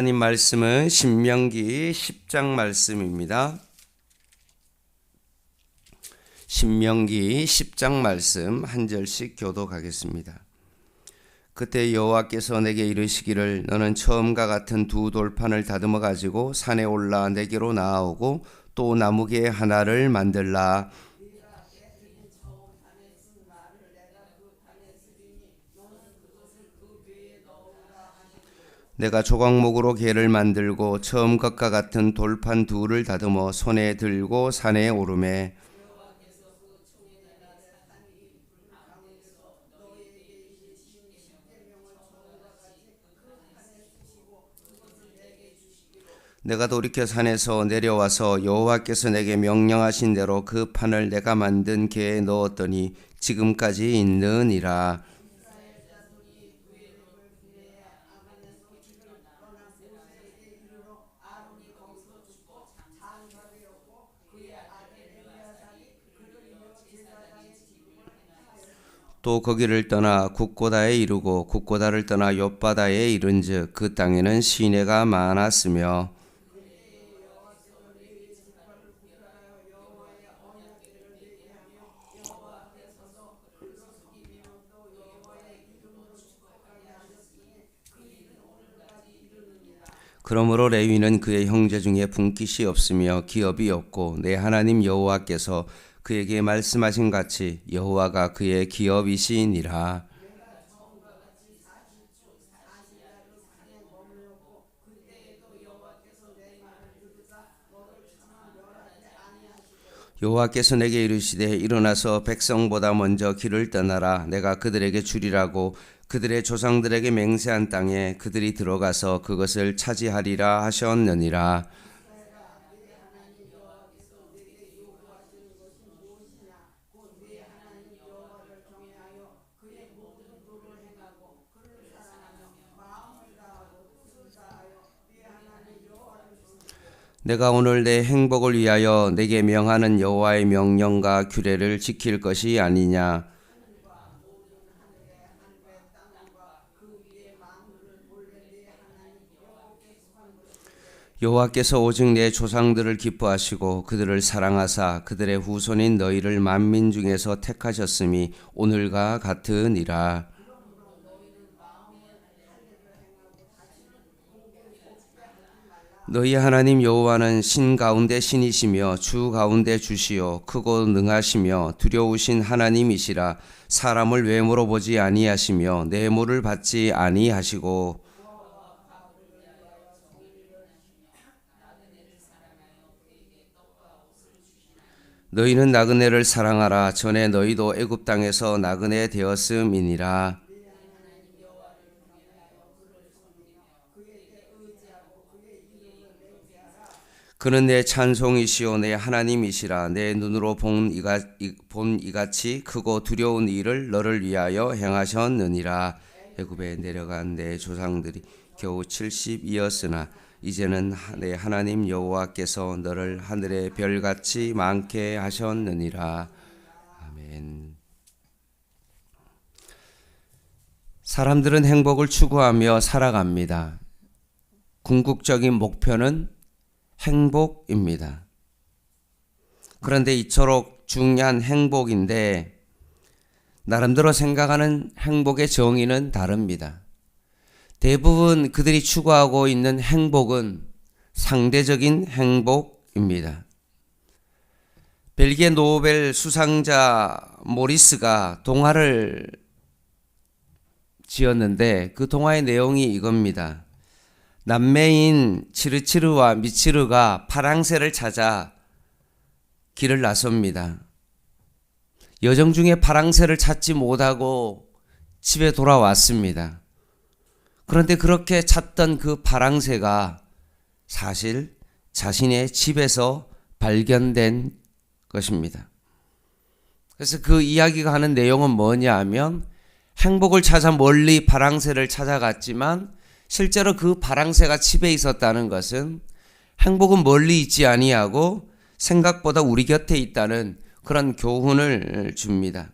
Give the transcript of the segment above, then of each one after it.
하나님 말씀은 신명기 10장 말씀입니다. 신명기 10장 말씀 한 절씩 교독하겠습니다. 그때 여호와께서 내게 이르시기를 너는 처음과 같은 두 돌판을 다듬어 가지고 산에 올라 내게로 나아오고 또 나무개 하나를 만들라. 내가 조각목으로 개를 만들고 처음 것과 같은 돌판 둘을 다듬어 손에 들고 산에 오르매 내가 돌이켜 산에서 내려와서 여호와께서 내게 명령하신 대로 그 판을 내가 만든 개에 넣었더니 지금까지 있느니라. 또 거기를 떠나 국고다에 이르고 국고다를 떠나 욥바다에 이른즉 그 땅에는 시내가 많았으며 그러므로 레위는 그의 형제 중에 분깃이 없으며 기업이 없고 내 하나님 여호와께서 그에게 말씀하신 같이 여호와가 그의 기업이시니라. 여호와께서 내게 이르시되 일어나서 백성보다 먼저 길을 떠나라. 내가 그들에게 주리라고 그들의 조상들에게 맹세한 땅에 그들이 들어가서 그것을 차지하리라 하셨느니라. 내가 오늘 내 행복을 위하여 내게 명하는 여호와의 명령과 규례를 지킬 것이 아니냐. 여호와께서 오직 내 조상들을 기뻐하시고 그들을 사랑하사 그들의 후손인 너희를 만민 중에서 택하셨음이 오늘과 같으니라. 너희 하나님 여호와는 신 가운데 신이시며 주 가운데 주시요 크고 능하시며 두려우신 하나님이시라. 사람을 외모로 보지 아니하시며 뇌물을 받지 아니하시고 너희는 나그네를 사랑하라. 전에 너희도 애굽 땅에서 나그네 되었음이니라. 그는 내 찬송이시오 내 하나님이시라. 내 눈으로 본 이같이 크고 두려운 일을 너를 위하여 행하셨느니라. 애굽에 내려간 내 조상들이 겨우 70이었으나 이제는 내 하나님 여호와께서 너를 하늘의 별같이 많게 하셨느니라. 아멘. 사람들은 행복을 추구하며 살아갑니다. 궁극적인 목표는 행복입니다. 그런데 이토록 중요한 행복인데 나름대로 생각하는 행복의 정의는 다릅니다. 대부분 그들이 추구하고 있는 행복은 상대적인 행복입니다. 벨기에 노벨 수상자 모리스가 동화를 지었는데 그 동화의 내용이 이겁니다. 남매인 치르치르와 미치르가 파랑새를 찾아 길을 나섭니다. 여정 중에 파랑새를 찾지 못하고 집에 돌아왔습니다. 그런데 그렇게 찾던 그 파랑새가 사실 자신의 집에서 발견된 것입니다. 그래서 그 이야기가 하는 내용은 뭐냐 하면 행복을 찾아 멀리 파랑새를 찾아갔지만 실제로 그 파랑새가 집에 있었다는 것은 행복은 멀리 있지 아니하고 생각보다 우리 곁에 있다는 그런 교훈을 줍니다.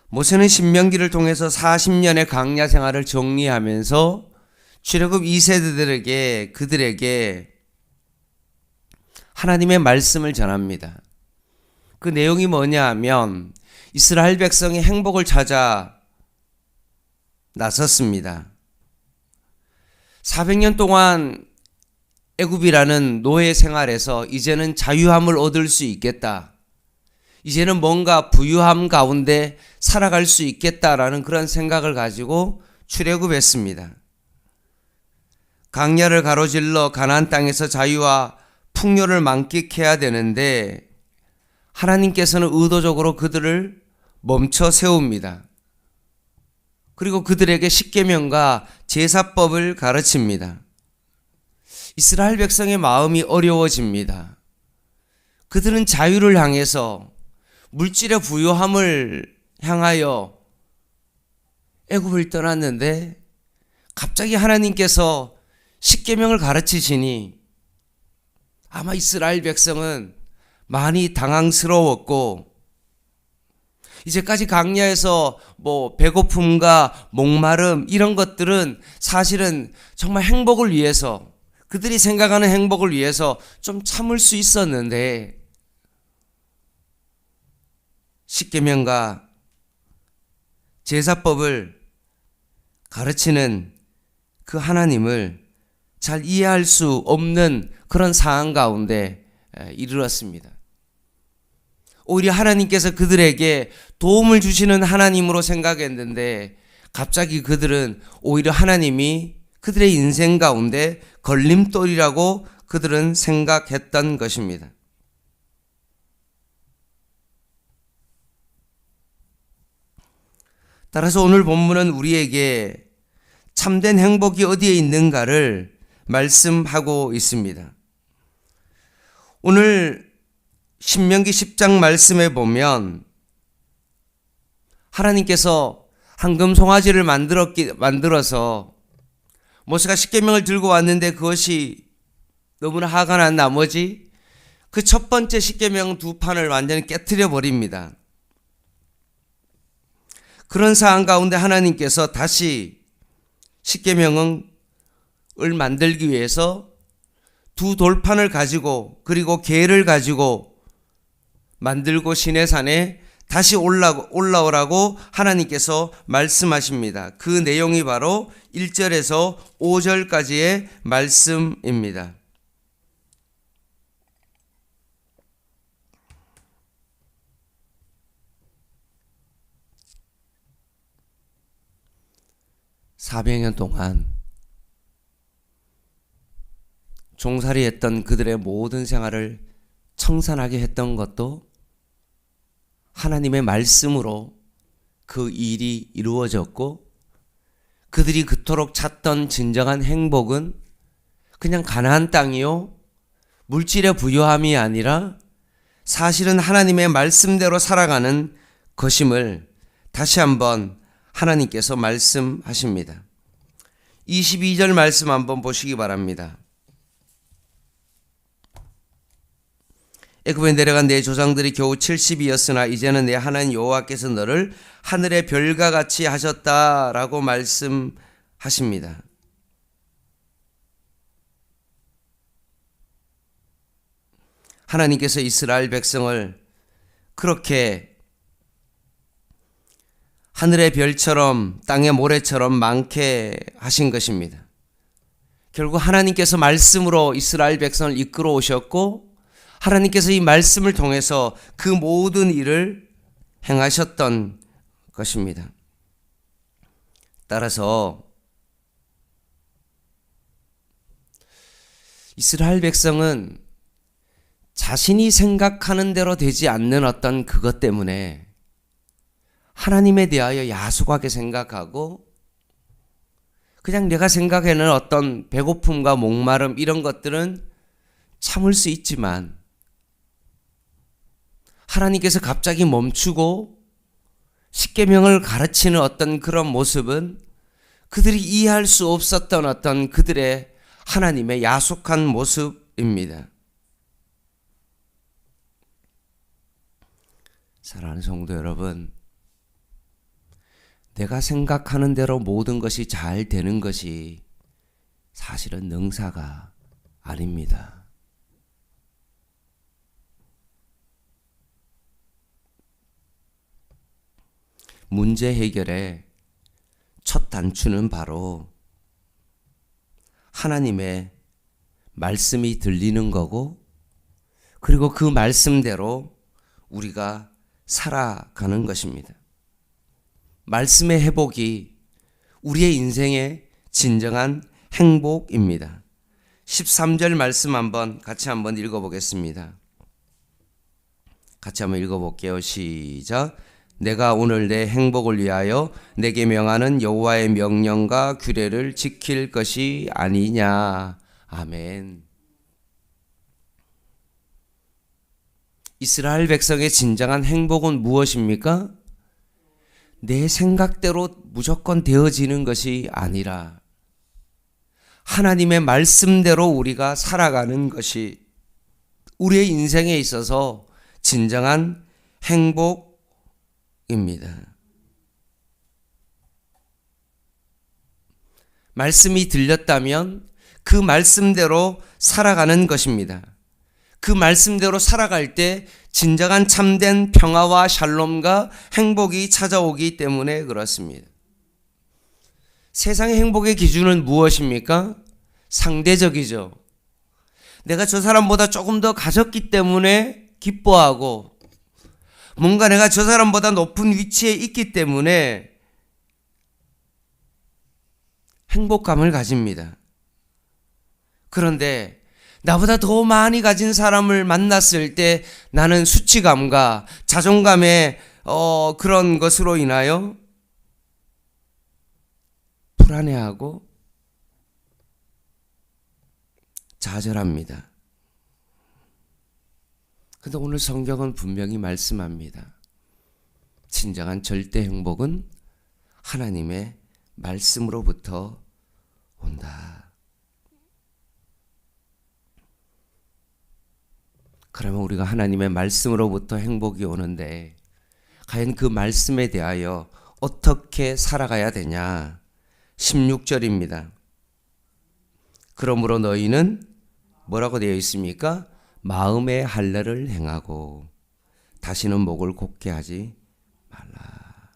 모세는 신명기를 통해서 40년의 광야 생활을 정리하면서 출애굽 2세대들에게 그들에게 하나님의 말씀을 전합니다. 그 내용이 뭐냐 하면 이스라엘 백성이 행복을 찾아 나섰습니다. 400년 동안 애굽이라는 노예 생활에서 이제는 자유함을 얻을 수 있겠다. 이제는 뭔가 부유함 가운데 살아갈 수 있겠다라는 그런 생각을 가지고 출애굽했습니다. 광야를 가로질러 가나안 땅에서 자유와 풍요를 만끽해야 되는데 하나님께서는 의도적으로 그들을 멈춰 세웁니다. 그리고 그들에게 십계명과 제사법을 가르칩니다. 이스라엘 백성의 마음이 어려워집니다. 그들은 자유를 향해서 물질의 부유함을 향하여 애굽을 떠났는데 갑자기 하나님께서 십계명을 가르치시니 아마 이스라엘 백성은 많이 당황스러웠고 이제까지 광야에서 배고픔과 목마름 이런 것들은 사실은 정말 행복을 위해서 그들이 생각하는 행복을 위해서 좀 참을 수 있었는데 십계명과 제사법을 가르치는 그 하나님을 잘 이해할 수 없는 그런 상황 가운데 이르렀습니다. 오히려 하나님께서 그들에게 도움을 주시는 하나님으로 생각했는데 갑자기 그들은 오히려 하나님이 그들의 인생 가운데 걸림돌이라고 그들은 생각했던 것입니다. 따라서 오늘 본문은 우리에게 참된 행복이 어디에 있는가를 말씀하고 있습니다. 오늘 신명기 10장 말씀에 보면 하나님께서 황금 송아지를 만들어서 모세가 십계명을 들고 왔는데 그것이 너무나 화가 난 나머지 그 첫 번째 십계명 두 판을 완전히 깨트려 버립니다. 그런 상황 가운데 하나님께서 다시 십계명을 만들기 위해서 두 돌판을 가지고 그리고 개를 가지고 만들고 시내산에 다시 올라오라고 하나님께서 말씀하십니다. 그 내용이 바로 1절에서 5절까지의 말씀입니다. (400년) 동안 종살이했던 그들의 모든 생활을 청산하게 했던 것도 하나님의 말씀으로 그 일이 이루어졌고 그들이 그토록 찾던 진정한 행복은 그냥 가나안 땅이요 물질의 부유함이 아니라 사실은 하나님의 말씀대로 살아가는 것임을 다시 한번 하나님께서 말씀하십니다. 22절 말씀 한번 보시기 바랍니다. 애굽에 내려간 내 조상들이 겨우 70이었으나 이제는 내 하나님 여호와께서 너를 하늘의 별과 같이 하셨다라고 말씀하십니다. 하나님께서 이스라엘 백성을 그렇게 하늘의 별처럼 땅의 모래처럼 많게 하신 것입니다. 결국 하나님께서 말씀으로 이스라엘 백성을 이끌어 오셨고 하나님께서 이 말씀을 통해서 그 모든 일을 행하셨던 것입니다. 따라서 이스라엘 백성은 자신이 생각하는 대로 되지 않는 어떤 그것 때문에 하나님에 대하여 야속하게 생각하고 그냥 내가 생각하는 어떤 배고픔과 목마름 이런 것들은 참을 수 있지만 하나님께서 갑자기 멈추고 십계명을 가르치는 어떤 그런 모습은 그들이 이해할 수 없었던 어떤 그들의 하나님의 야속한 모습입니다. 사랑하는 성도 여러분, 내가 생각하는 대로 모든 것이 잘 되는 것이 사실은 능사가 아닙니다. 문제 해결의 첫 단추는 바로 하나님의 말씀이 들리는 거고, 그리고 그 말씀대로 우리가 살아가는 것입니다. 말씀의 회복이 우리의 인생의 진정한 행복입니다. 13절 말씀 같이 한번 읽어보겠습니다. 같이 한번 읽어볼게요. 시작. 내가 오늘 내 행복을 위하여 내게 명하는 여호와의 명령과 규례를 지킬 것이 아니냐. 아멘. 이스라엘 백성의 진정한 행복은 무엇입니까? 내 생각대로 무조건 되어지는 것이 아니라 하나님의 말씀대로 우리가 살아가는 것이 우리의 인생에 있어서 진정한 행복입니다. 말씀이 들렸다면 그 말씀대로 살아가는 것입니다. 그 말씀대로 살아갈 때 진정한 참된 평화와 샬롬과 행복이 찾아오기 때문에 그렇습니다. 세상의 행복의 기준은 무엇입니까? 상대적이죠. 내가 저 사람보다 조금 더 가졌기 때문에 기뻐하고, 뭔가 내가 저 사람보다 높은 위치에 있기 때문에 행복감을 가집니다. 그런데 나보다 더 많이 가진 사람을 만났을 때 나는 수치감과 자존감의 그런 것으로 인하여 불안해하고 좌절합니다. 그런데 오늘 성경은 분명히 말씀합니다. 진정한 절대 행복은 하나님의 말씀으로부터 온다. 그러면 우리가 하나님의 말씀으로부터 행복이 오는데 과연 그 말씀에 대하여 어떻게 살아가야 되냐? 16절입니다. 그러므로 너희는 뭐라고 되어 있습니까? 마음의 할례를 행하고 다시는 목을 곧게 하지 말라.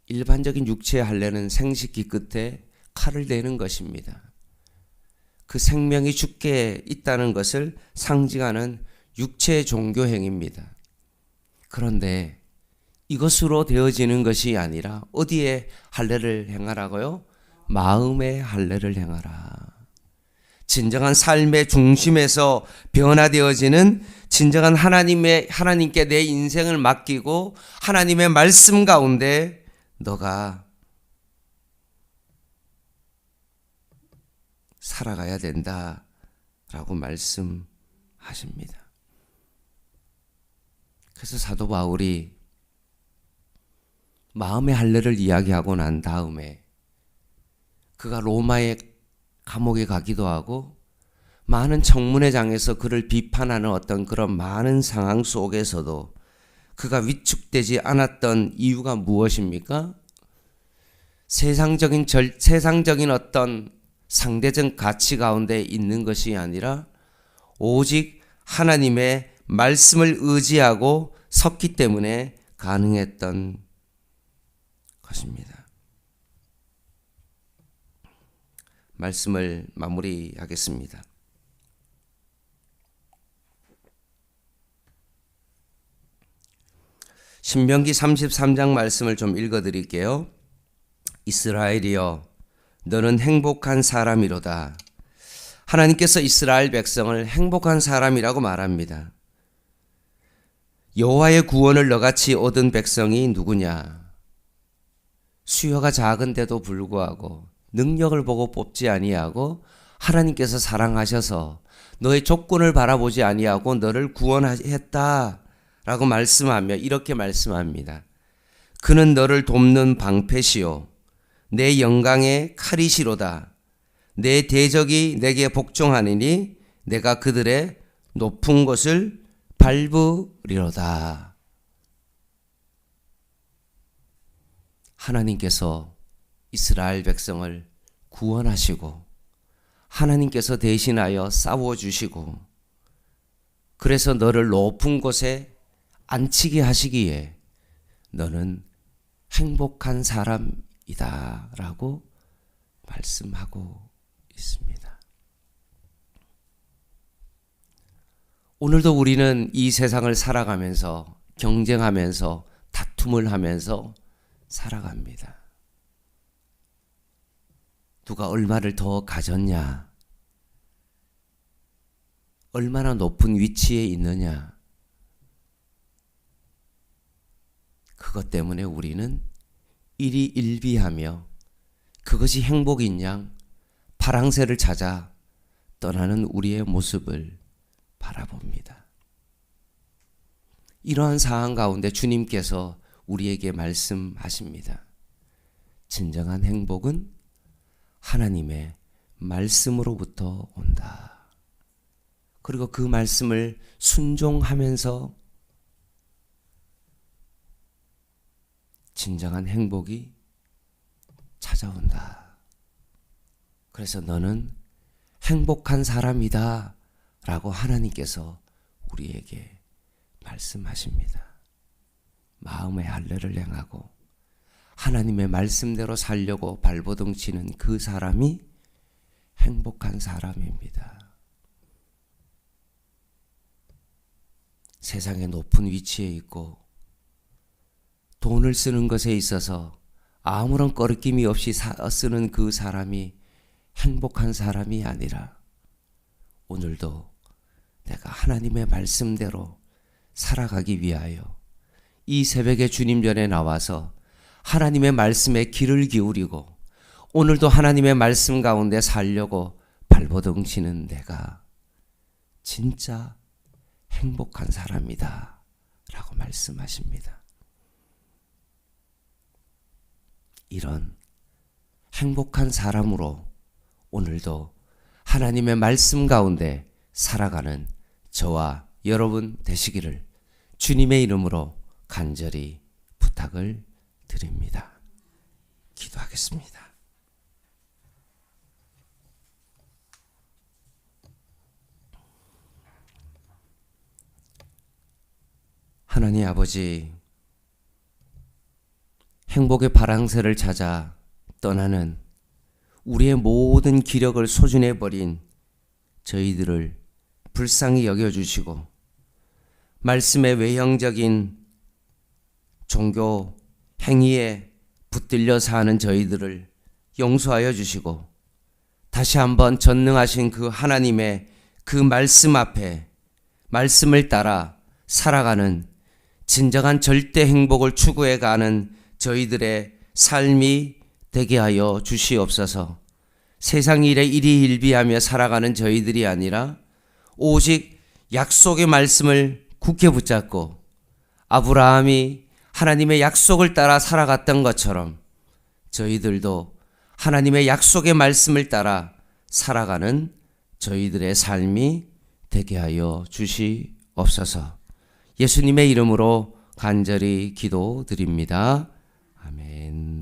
일반적인 육체의 할례는 생식기 끝에 칼을 대는 것입니다. 그 생명이 죽게 있다는 것을 상징하는 육체의 종교 행위입니다. 그런데 이것으로 되어지는 것이 아니라 어디에 할례를 행하라고요? 마음의 할례를 행하라. 진정한 삶의 중심에서 변화되어지는 진정한 하나님께 내 인생을 맡기고 하나님의 말씀 가운데 너가 살아가야 된다라고 말씀하십니다. 그래서 사도 바울이 마음의 할례를 이야기하고 난 다음에 그가 로마의 감옥에 가기도 하고 많은 청문회장에서 그를 비판하는 어떤 그런 많은 상황 속에서도 그가 위축되지 않았던 이유가 무엇입니까? 세상적인 어떤 상대적 가치 가운데 있는 것이 아니라 오직 하나님의 말씀을 의지하고 섰기 때문에 가능했던 것입니다. 말씀을 마무리하겠습니다. 신명기 33장 말씀을 좀 읽어드릴게요. 이스라엘이여 너는 행복한 사람이로다. 하나님께서 이스라엘 백성을 행복한 사람이라고 말합니다. 여호와의 구원을 너같이 얻은 백성이 누구냐? 수요가 작은데도 불구하고 능력을 보고 뽑지 아니하고 하나님께서 사랑하셔서 너의 조건을 바라보지 아니하고 너를 구원했다라고 말씀하며 이렇게 말씀합니다. 그는 너를 돕는 방패시요 내 영광의 칼이시로다. 내 대적이 내게 복종하니니 내가 그들의 높은 곳을 밟으리로다. 하나님께서 이스라엘 백성을 구원하시고 하나님께서 대신하여 싸워주시고 그래서 너를 높은 곳에 앉히게 하시기에 너는 행복한 사람이다 라고 말씀하고 있습니다. 오늘도 우리는 이 세상을 살아가면서 경쟁하면서 다툼을 하면서 살아갑니다. 누가 얼마를 더 가졌냐? 얼마나 높은 위치에 있느냐? 그것 때문에 우리는 일희일비하며 그것이 행복인 양 파랑새를 찾아 떠나는 우리의 모습을 바라봅니다. 이러한 상황 가운데 주님께서 우리에게 말씀하십니다. 진정한 행복은 하나님의 말씀으로부터 온다. 그리고 그 말씀을 순종하면서 진정한 행복이 찾아온다. 그래서 너는 행복한 사람이다 라고 하나님께서 우리에게 말씀하십니다. 마음의 할례를 행하고 하나님의 말씀대로 살려고 발버둥 치는 그 사람이 행복한 사람입니다. 세상의 높은 위치에 있고 돈을 쓰는 것에 있어서 아무런 꺼리낌이 없이 쓰는 그 사람이 행복한 사람이 아니라 오늘도 내가 하나님의 말씀대로 살아가기 위하여 이 새벽에 주님 전에 나와서 하나님의 말씀에 귀를 기울이고 오늘도 하나님의 말씀 가운데 살려고 발버둥 치는 내가 진짜 행복한 사람이다 라고 말씀하십니다. 이런 행복한 사람으로 오늘도 하나님의 말씀 가운데 살아가는 저와 여러분 되시기를 주님의 이름으로 간절히 부탁을 드립니다. 기도하겠습니다. 하나님 아버지, 행복의 파랑새를 찾아 떠나는 우리의 모든 기력을 소진해버린 저희들을 불쌍히 여겨주시고 말씀의 외형적인 종교 행위에 붙들려 사는 저희들을 용서하여 주시고 다시 한번 전능하신 그 하나님의 그 말씀 앞에 말씀을 따라 살아가는 진정한 절대 행복을 추구해 가는 저희들의 삶이 되게 하여 주시옵소서. 세상 일에 일희일비하며 살아가는 저희들이 아니라 오직 약속의 말씀을 굳게 붙잡고 아브라함이 하나님의 약속을 따라 살아갔던 것처럼 저희들도 하나님의 약속의 말씀을 따라 살아가는 저희들의 삶이 되게 하여 주시옵소서. 예수님의 이름으로 간절히 기도드립니다. 아멘.